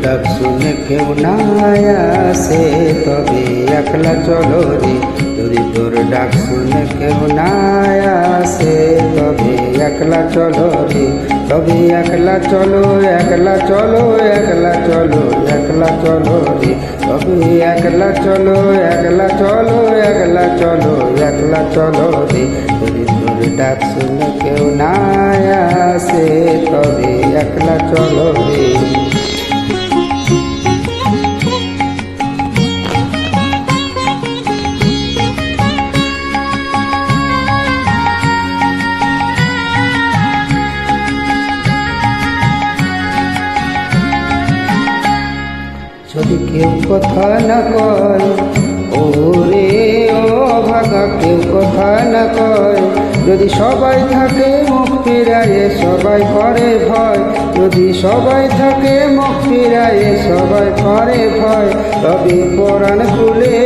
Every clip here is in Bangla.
ডাক শুনে কেউ না আসে তবে একলা চলো রে। যদি তোর ডাক শুনে কেউ না আসে তবে একলা চলো রে। তবে একলা চলো, একলা চলো, একলা চলো, একলা চলো রে। তবে একলা চলো, একলা চলো, একলা চলো, একলা চলো রে। যদি তোর ডাক শুনে কেউ না আসে তবে একলা চলো রে। যদি কেউ কথা না কয়, ওরে ও ভাগা কেউ কথা না কয়, যদি সবাই থাকে মুখ ফিরায়ে সবাই করে ভয়, যদি সবাই থাকে মুখ ফিরায়ে সবাই করে ভয়, তবে পরাণ খুলে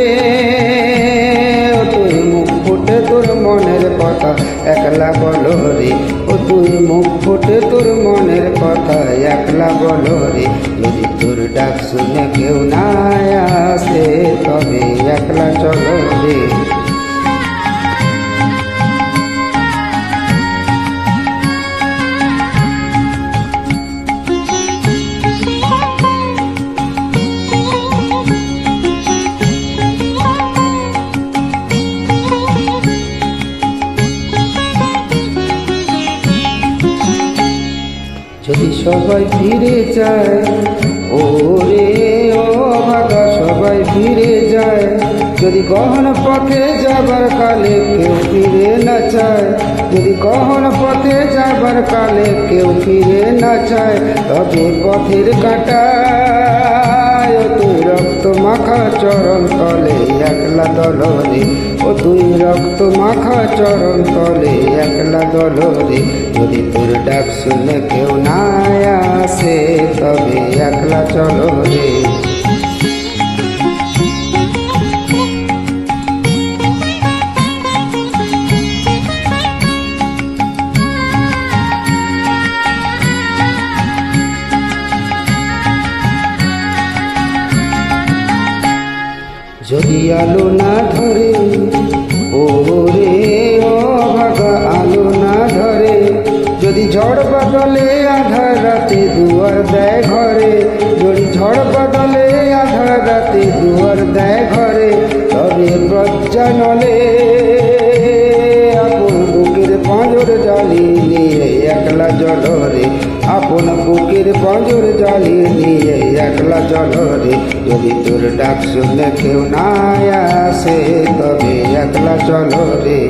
তুই মুখ ফুটে তোর মনের কথা একলা বলো রে। ও তুই মুখ ফুটে তোর মনের কথা একলা বলো রে। যদি তোর ডাক শুনে কেউ না আসে তবে একলা চলো রে। যদি সবাই ফিরে যায়, ওরে ও ভাগা সবাই ফিরে যায়, যদি গহন পথে যাবার কালে কেউ ফিরে না চায়, যদি গহন পথে যাবার কালে কেউ ফিরে না চায়, তবে পথের কাঁটায় তুই রক্ত মাখা চরণ তলে একলা দলরে। ও তুই রক্ত মাখা চরণ তলে একলা দলরে। যদি তোর ডাক শুনে কেউ না আসে তবে একলা চলো রে। যদি আলো না ধরে, ওরে ও ভাগা আলো না ধরে, যদি ঝড় বাদলে আধার রাতে দুয়ার দেয় ঘরে, যদি ঝড় বাদলে আধার রাতে দুয়ার দেয় ঘরে, তবে প্রজ্ঞা নলে আপন বুকের পাঁজর জ্বালিয়ে নিয়ে একলা জলরে। আপন বুকের পাঁজর জ্বালিয়ে নিয়ে একলা জলরে। যদি তোর ডাক শুনে কেউ না আসে তবে একলা চলো রে।